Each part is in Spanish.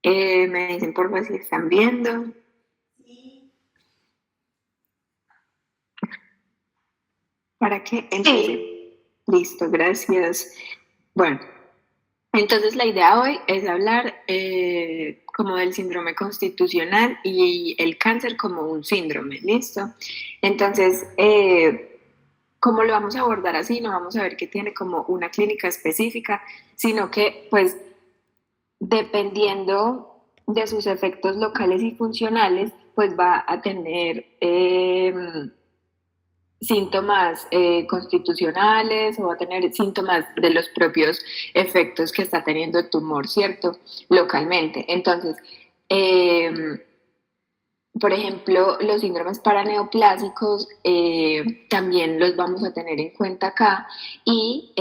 Me dicen por favor si están viendo. ¿Para qué? Entonces, listo, gracias. Bueno, entonces la idea hoy es hablar como del síndrome constitucional y el cáncer como un síndrome, ¿listo? Entonces, ¿cómo lo vamos a abordar así? No vamos a ver que tiene como una clínica específica, sino que pues dependiendo de sus efectos locales y funcionales, pues va a tener síntomas constitucionales o va a tener síntomas de los propios efectos que está teniendo el tumor, ¿cierto? Localmente. Entonces, eh, por ejemplo, los síndromes paraneoplásicos también los vamos a tener en cuenta acá y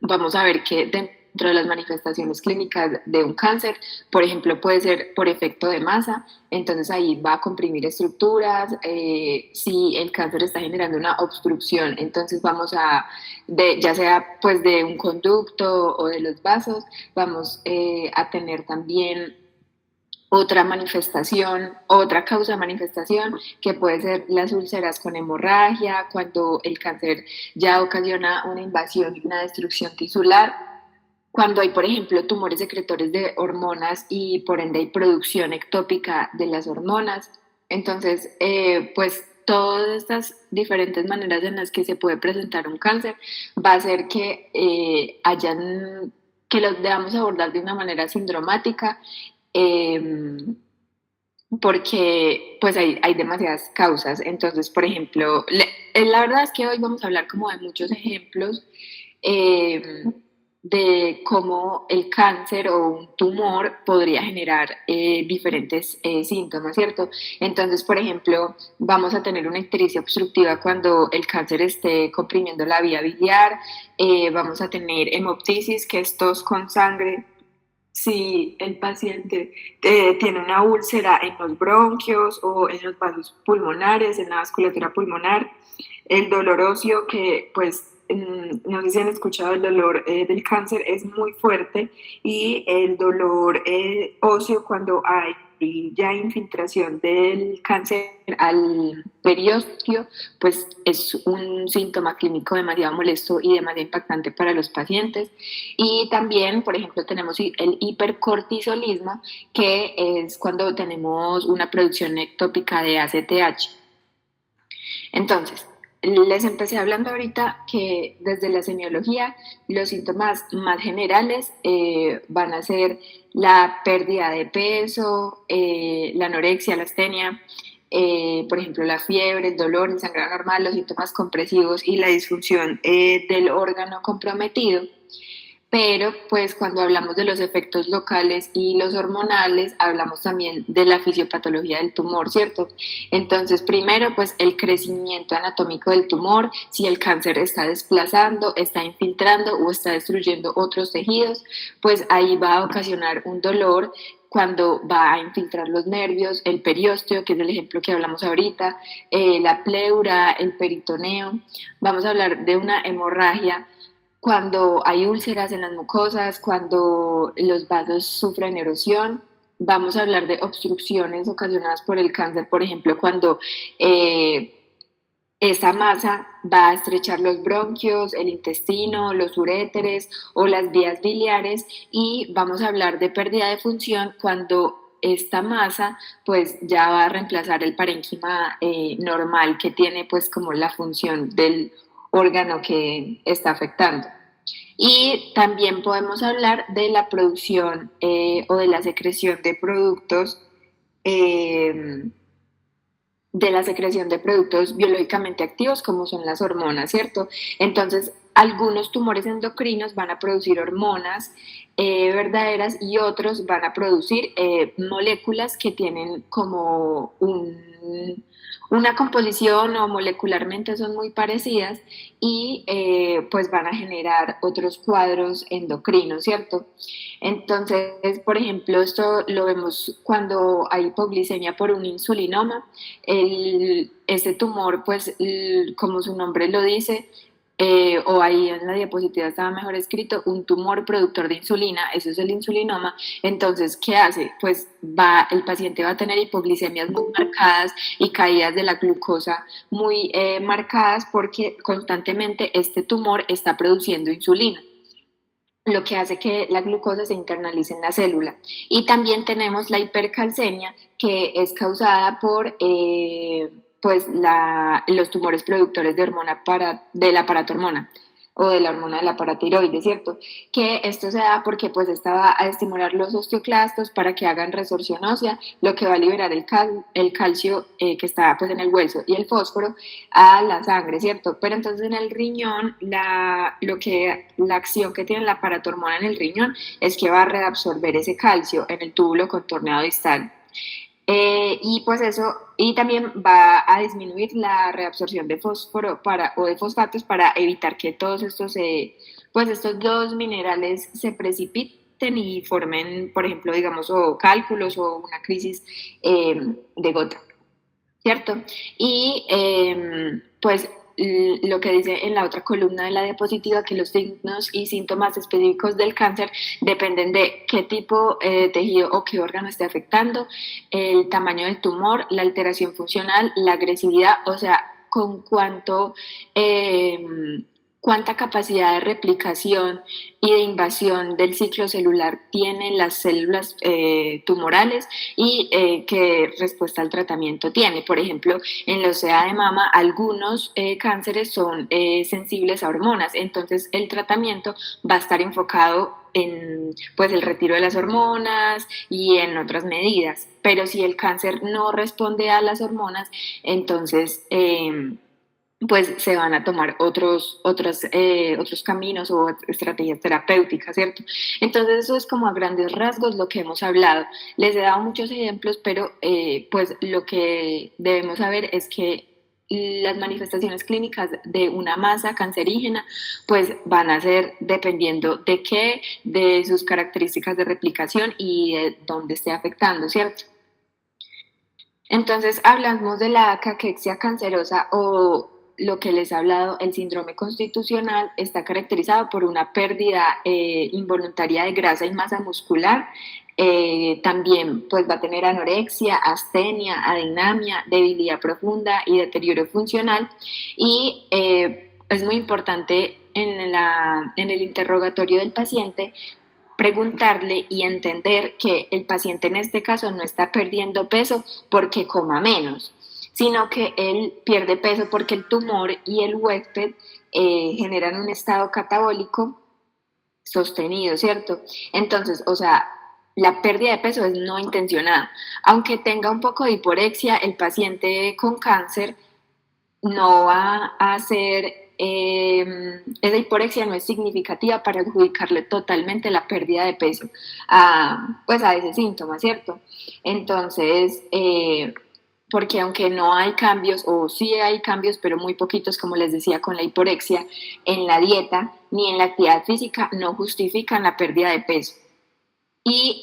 vamos a ver que dentro de las manifestaciones clínicas de un cáncer, por ejemplo, puede ser por efecto de masa, entonces ahí va a comprimir estructuras, si el cáncer está generando una obstrucción, entonces vamos a, ya sea pues de un conducto o de los vasos, vamos a tener también otra manifestación, otra causa de manifestación, que puede ser las úlceras con hemorragia, cuando el cáncer ya ocasiona una invasión y una destrucción tisular, cuando hay, por ejemplo, tumores secretores de hormonas y por ende hay producción ectópica de las hormonas. Entonces, pues todas estas diferentes maneras en las que se puede presentar un cáncer va a hacer que que los debamos abordar de una manera sindromática eh, porque pues hay demasiadas causas. Entonces, por ejemplo, la verdad es que hoy vamos a hablar como de muchos ejemplos eh, de cómo el cáncer o un tumor podría generar diferentes síntomas, ¿cierto? Entonces, por ejemplo, vamos a tener una ictericia obstructiva cuando el cáncer esté comprimiendo la vía biliar, vamos a tener hemoptisis, que es tos con sangre, si el paciente tiene una úlcera en los bronquios o en los vasos pulmonares, en la vasculatura pulmonar, el dolor óseo, que pues no sé si han escuchado, el dolor del cáncer es muy fuerte y el dolor óseo cuando hay ya infiltración del cáncer al periósteo, pues es un síntoma clínico demasiado molesto y demasiado impactante para los pacientes. Y también, por ejemplo, tenemos el hipercortisolismo, que es cuando tenemos una producción ectópica de ACTH. Entonces, les empecé hablando ahorita que desde la semiología los síntomas más generales van a ser la pérdida de peso, la anorexia, la astenia, por ejemplo, la fiebre, el dolor, el sangrado normal, los síntomas compresivos y la disfunción del órgano comprometido. Pero pues cuando hablamos de los efectos locales y los hormonales, hablamos también de la fisiopatología del tumor, ¿cierto? Entonces, primero, pues el crecimiento anatómico del tumor, si el cáncer está desplazando, está infiltrando o está destruyendo otros tejidos, pues ahí va a ocasionar un dolor cuando va a infiltrar los nervios, el periósteo, que es el ejemplo que hablamos ahorita, la pleura, el peritoneo. Vamos a hablar de una hemorragia cuando hay úlceras en las mucosas, cuando los vasos sufren erosión. Vamos a hablar de obstrucciones ocasionadas por el cáncer, por ejemplo, cuando esa masa va a estrechar los bronquios, el intestino, los uréteres o las vías biliares, y vamos a hablar de pérdida de función cuando esta masa pues ya va a reemplazar el parénquima normal que tiene pues como la función del órgano que está afectando. Y también podemos hablar de la producción o de la secreción de productos, eh, biológicamente activos como son las hormonas, ¿cierto? Entonces, algunos tumores endocrinos van a producir hormonas verdaderas y otros van a producir moléculas que tienen como una composición o molecularmente son muy parecidas y pues van a generar otros cuadros endocrinos, ¿cierto? Entonces, por ejemplo, esto lo vemos cuando hay hipoglicemia por un insulinoma. Este tumor, pues, como su nombre lo dice, o ahí en la diapositiva estaba mejor escrito, un tumor productor de insulina, eso es el insulinoma. Entonces, ¿qué hace? Pues el paciente va a tener hipoglicemias muy marcadas y caídas de la glucosa muy marcadas porque constantemente este tumor está produciendo insulina, lo que hace que la glucosa se internalice en la célula. Y también tenemos la hipercalcemia, que es causada por pues los tumores productores de de la paratormona o de la hormona de la paratiroides, ¿cierto? Que esto se da porque pues esta va a estimular los osteoclastos para que hagan resorción ósea, lo que va a liberar el calcio que está pues en el hueso y el fósforo a la sangre, ¿cierto? Pero entonces en el riñón, la acción que tiene la paratormona en el riñón es que va a reabsorber ese calcio en el túbulo contorneado distal. Y pues eso, y también va a disminuir la reabsorción de fósforo o de fosfatos para evitar que todos pues estos dos minerales se precipiten y formen, por ejemplo, digamos, o cálculos o una crisis de gota. ¿Cierto? Y pues lo que dice en la otra columna de la diapositiva, que los signos y síntomas específicos del cáncer dependen de qué tipo de tejido o qué órgano esté afectando, el tamaño del tumor, la alteración funcional, la agresividad, o sea, con cuánta capacidad de replicación y de invasión del ciclo celular tienen las células tumorales y qué respuesta al tratamiento tiene. Por ejemplo, en la OCEA de mama, algunos cánceres son sensibles a hormonas, entonces el tratamiento va a estar enfocado en pues el retiro de las hormonas y en otras medidas. Pero si el cáncer no responde a las hormonas, entonces pues se van a tomar otros caminos o estrategias terapéuticas, ¿cierto? Entonces eso es como a grandes rasgos lo que hemos hablado. Les he dado muchos ejemplos, pero pues lo que debemos saber es que las manifestaciones clínicas de una masa cancerígena pues van a ser dependiendo de qué, de sus características de replicación y de dónde esté afectando, ¿cierto? Entonces hablamos de la caquexia cancerosa o lo que les he hablado, el síndrome constitucional está caracterizado por una pérdida involuntaria de grasa y masa muscular. También pues va a tener anorexia, astenia, adinamia, debilidad profunda y deterioro funcional. Y es muy importante en el interrogatorio del paciente preguntarle y entender que el paciente en este caso no está perdiendo peso porque coma menos, sino que él pierde peso porque el tumor y el huésped generan un estado catabólico sostenido, ¿cierto? Entonces, o sea, la pérdida de peso es no intencionada. Aunque tenga un poco de hiporexia, el paciente con cáncer no va a ser, esa hiporexia no es significativa para adjudicarle totalmente la pérdida de peso pues a ese síntoma, ¿cierto? Entonces, porque aunque no hay cambios, o sí hay cambios, pero muy poquitos, como les decía, con la hiporexia, en la dieta ni en la actividad física, no justifican la pérdida de peso. Y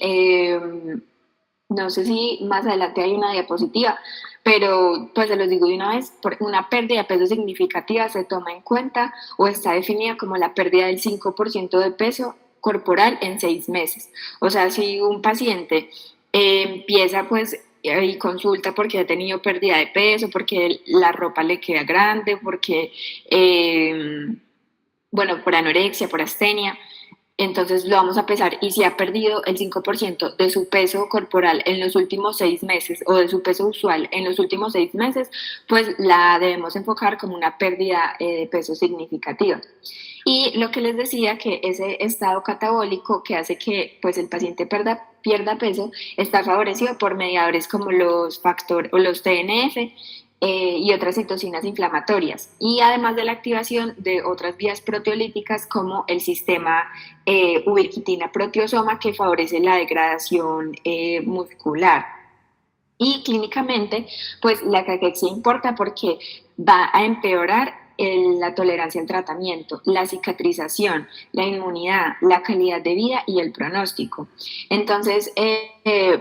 no sé si más adelante hay una diapositiva, pero pues se los digo de una vez, una pérdida de peso significativa se toma en cuenta o está definida como la pérdida del 5% de peso corporal en 6 meses. O sea, si un paciente empieza pues y consulta porque ha tenido pérdida de peso, porque la ropa le queda grande, porque, bueno, por anorexia, por astenia, entonces lo vamos a pesar y si ha perdido el 5% de su peso corporal en los últimos 6 meses o de su peso usual en los últimos 6 meses, pues la debemos enfocar como una pérdida de peso significativa. Y lo que les decía, que ese estado catabólico que hace que pues, el paciente pierda peso está favorecido por mediadores como los factores o los TNF y otras citocinas inflamatorias, y además de la activación de otras vías proteolíticas como el sistema ubiquitina proteosoma que favorece la degradación muscular. Y clínicamente, pues la caquexia importa porque va a empeorar la tolerancia al tratamiento, la cicatrización, la inmunidad, la calidad de vida y el pronóstico. Entonces,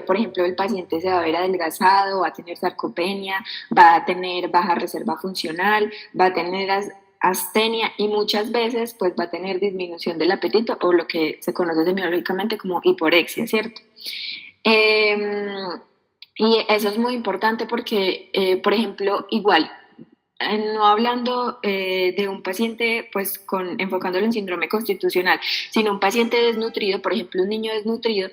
por ejemplo, el paciente se va a ver adelgazado, va a tener sarcopenia, va a tener baja reserva funcional, va a tener astenia y muchas veces pues va a tener disminución del apetito o lo que se conoce semiológicamente como hiporexia, ¿cierto? Y eso es muy importante porque, por ejemplo, igual, no hablando de un paciente, pues enfocándolo en síndrome constitucional, sino un paciente desnutrido, por ejemplo, un niño desnutrido,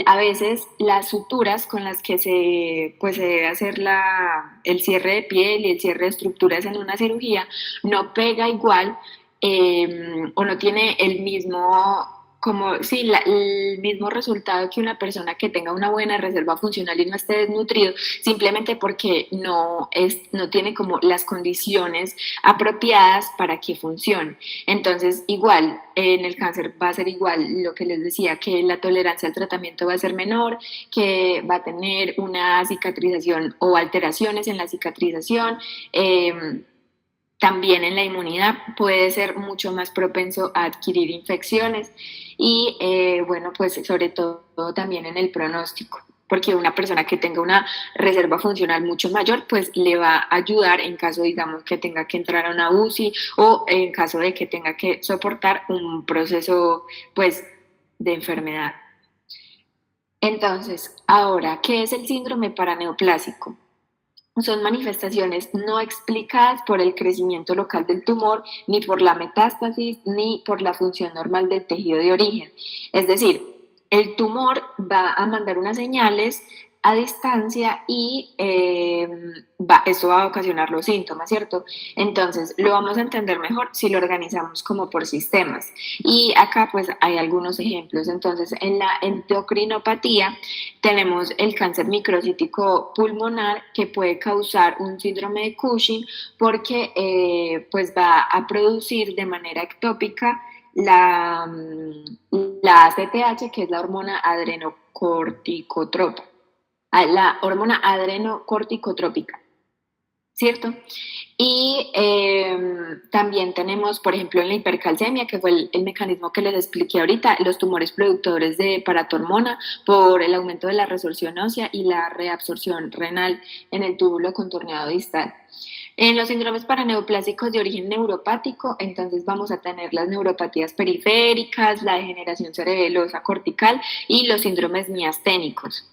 a veces las suturas con las que pues, se debe hacer el cierre de piel y el cierre de estructuras en una cirugía no pega igual o no tiene el mismo como sí, el mismo resultado que una persona que tenga una buena reserva funcional y no esté desnutrido, simplemente porque no tiene como las condiciones apropiadas para que funcione. Entonces, igual, en el cáncer va a ser igual lo que les decía, que la tolerancia al tratamiento va a ser menor, que va a tener una cicatrización o alteraciones en la cicatrización. También en la inmunidad puede ser mucho más propenso a adquirir infecciones y bueno, pues sobre todo también en el pronóstico, porque una persona que tenga una reserva funcional mucho mayor, pues le va a ayudar en caso, digamos, que tenga que entrar a una UCI o en caso de que tenga que soportar un proceso, pues, de enfermedad. Entonces, ahora, ¿qué es el síndrome paraneoplásico? Son manifestaciones no explicadas por el crecimiento local del tumor, ni por la metástasis, ni por la función normal del tejido de origen. Es decir, el tumor va a mandar unas señales a distancia y eso va a ocasionar los síntomas, ¿cierto? Entonces, lo vamos a entender mejor si lo organizamos como por sistemas. Y acá pues hay algunos ejemplos. Entonces, en la endocrinopatía tenemos el cáncer microcítico pulmonar que puede causar un síndrome de Cushing porque pues va a producir de manera ectópica la ACTH, que es la hormona adrenocorticotrópica, la hormona adrenocorticotrópica, ¿cierto? Y también tenemos, por ejemplo, en la hipercalcemia, que fue el mecanismo que les expliqué ahorita, los tumores productores de paratormona por el aumento de la resorción ósea y la reabsorción renal en el túbulo contorneado distal. En los síndromes paraneoplásicos de origen neuropático, entonces vamos a tener las neuropatías periféricas, la degeneración cerebelosa cortical y los síndromes miasténicos.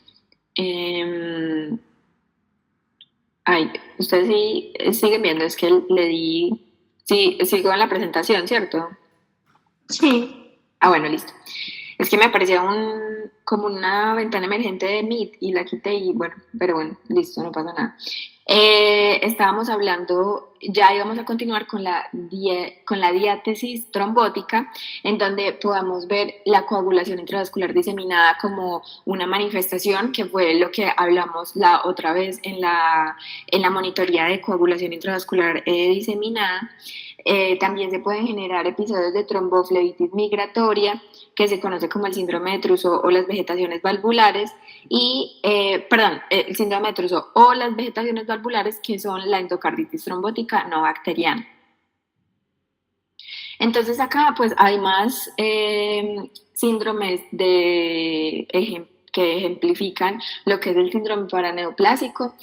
Ay, ustedes sí siguen viendo, es que le di, sí, sigo en la presentación, ¿cierto? Sí. Ah, bueno, listo. Es que me aparecía como una ventana emergente de Meet y la quité y bueno, pero bueno, listo, no pasa nada. Estábamos hablando, ya íbamos a continuar con con la diátesis trombótica, en donde podamos ver la coagulación intravascular diseminada como una manifestación, que fue lo que hablamos la otra vez en la monitoría de coagulación intravascular diseminada. También se pueden generar episodios de tromboflebitis migratoria, que se conoce como el síndrome de Trousseau o las vegetaciones valvulares, y, el síndrome de Trousseau o las vegetaciones valvulares, que son la endocarditis trombótica no bacteriana. Entonces acá pues hay más síndromes que ejemplifican lo que es el síndrome paraneoplásico,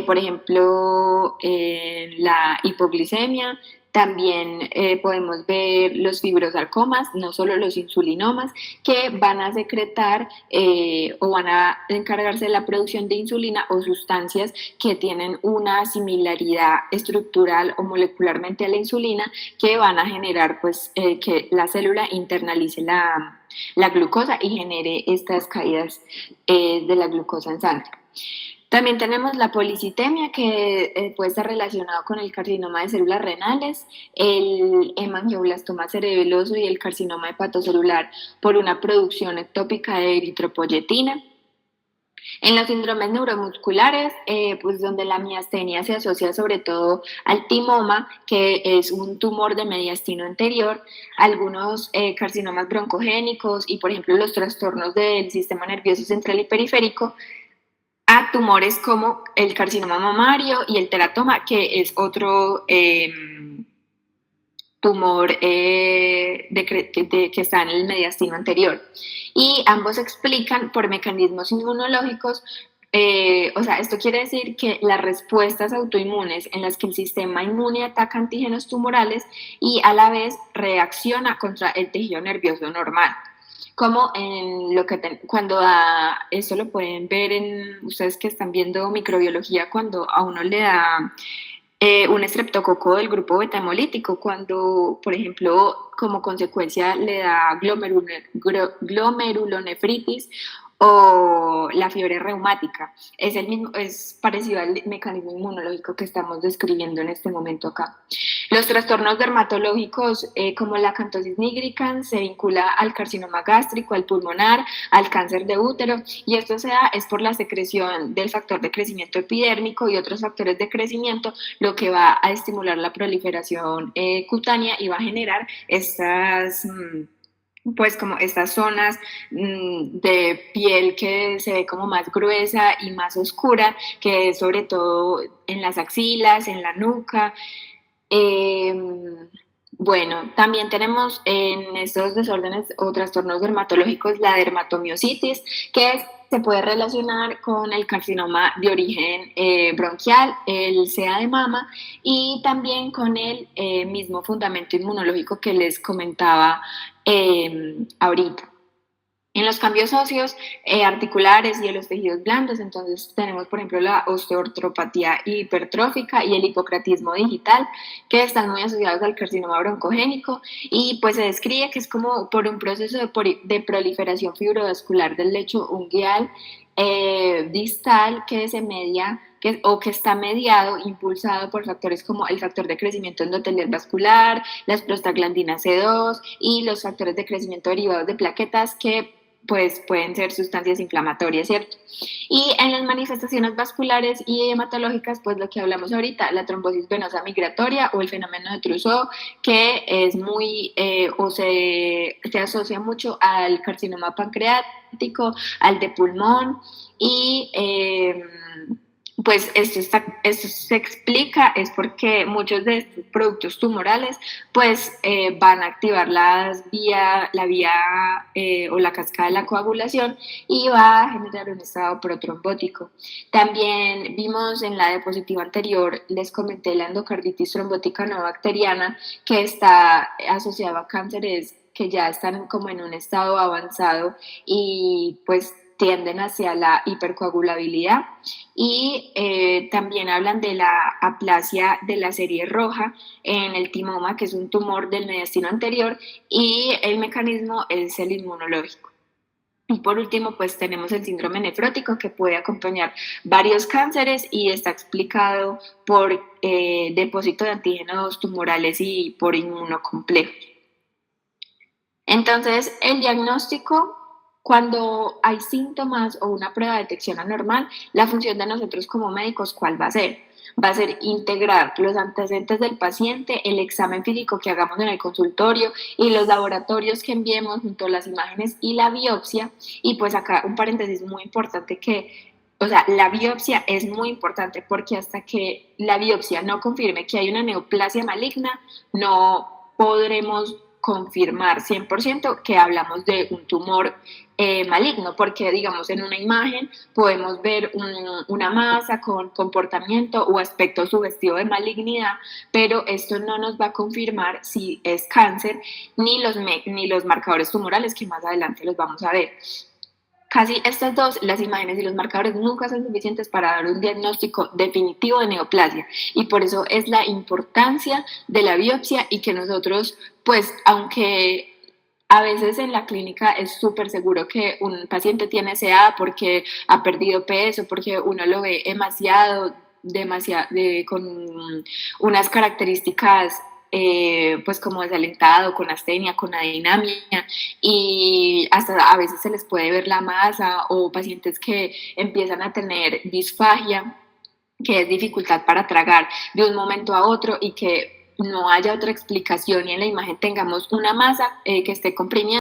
por ejemplo, la hipoglicemia. También podemos ver los fibrosarcomas, no solo los insulinomas, que van a secretar o van a encargarse de la producción de insulina o sustancias que tienen una similaridad estructural o molecularmente a la insulina, que van a generar pues que la célula internalice la glucosa y genere estas caídas de la glucosa en sangre. También tenemos la policitemia, que puede estar relacionado con el carcinoma de células renales, el hemangioblastoma cerebeloso y el carcinoma hepatocelular por una producción ectópica de eritropoyetina. En los síndromes neuromusculares, pues donde la miastenia se asocia sobre todo al timoma, que es un tumor de mediastino anterior, algunos carcinomas broncogénicos y, por ejemplo, los trastornos del sistema nervioso central y periférico, a tumores como el carcinoma mamario y el teratoma, que es otro tumor que está en el mediastino anterior. Y ambos se explican por mecanismos inmunológicos O sea, esto quiere decir que las respuestas autoinmunes en las que el sistema inmune ataca antígenos tumorales y a la vez reacciona contra el tejido nervioso normal. Como en lo que cuando da, eso lo pueden ver en ustedes que están viendo microbiología, cuando a uno le da un estreptococo del grupo beta hemolítico, cuando, por ejemplo, como consecuencia le da glomerulonefritis o la fiebre reumática. Es, el mismo, es parecido al mecanismo inmunológico que estamos describiendo en este momento acá. Los trastornos dermatológicos como la acantosis nigricans se vincula al carcinoma gástrico, al pulmonar, al cáncer de útero, y esto se da es por la secreción del factor de crecimiento epidérmico y otros factores de crecimiento, lo que va a estimular la proliferación cutánea y va a generar estas pues como estas zonas de piel que se ve como más gruesa y más oscura, que es sobre todo en las axilas, en la nuca. Eh, bueno, también tenemos en estos desórdenes o trastornos dermatológicos la dermatomiositis, se puede relacionar con el carcinoma de origen bronquial, el CA de mama y también con el mismo fundamento inmunológico que les comentaba ahorita. En los cambios óseos articulares y en los tejidos blandos, entonces tenemos, por ejemplo, la osteoartropatía hipertrófica y el hipocratismo digital, que están muy asociados al carcinoma broncogénico, y pues se describe que es como por un proceso de proliferación fibrovascular del lecho unguial distal que se media o que está mediado, impulsado por factores como el factor de crecimiento endotelial vascular, las prostaglandinas C2 y los factores de crecimiento derivados de plaquetas que pues pueden ser sustancias inflamatorias, ¿cierto? Y en las manifestaciones vasculares y hematológicas, pues lo que hablamos ahorita, la trombosis venosa migratoria o el fenómeno de Trousseau, que es muy, o se asocia mucho al carcinoma pancreático, al de pulmón, y pues esto se explica es porque muchos de estos productos tumorales pues van a activar la vía o la cascada de la coagulación y va a generar un estado protrombótico. También vimos en la diapositiva anterior, les comenté la endocarditis trombótica no bacteriana que está asociada a cánceres que ya están como en un estado avanzado y pues tienden hacia la hipercoagulabilidad y también hablan de la aplasia de la serie roja en el timoma, que es un tumor del mediastino anterior, y el mecanismo es el inmunológico. Y por último, pues tenemos el síndrome nefrótico que puede acompañar varios cánceres y está explicado por depósito de antígenos tumorales y por inmunocomplejos. Entonces, el diagnóstico, cuando hay síntomas o una prueba de detección anormal, la función de nosotros como médicos, ¿cuál va a ser? Va a ser integrar los antecedentes del paciente, el examen físico que hagamos en el consultorio y los laboratorios que enviemos junto a las imágenes y la biopsia. Y pues acá un paréntesis muy importante o sea, la biopsia es muy importante porque hasta que la biopsia no confirme que hay una neoplasia maligna, no podremos confirmar 100% que hablamos de un tumor maligno, porque digamos en una imagen podemos ver una masa con comportamiento o aspecto sugestivo de malignidad, pero esto no nos va a confirmar si es cáncer ni los marcadores tumorales que más adelante los vamos a ver. Casi estas dos, las imágenes y los marcadores, nunca son suficientes para dar un diagnóstico definitivo de neoplasia y por eso es la importancia de la biopsia y que nosotros, pues, aunque a veces en la clínica es súper seguro que un paciente tiene CA porque ha perdido peso, porque uno lo ve con unas características pues como desalentado, con astenia, con adinamia y hasta a veces se les puede ver la masa o pacientes que empiezan a tener disfagia, que es dificultad para tragar de un momento a otro y que no haya otra explicación y en la imagen tengamos una masa que esté comprimida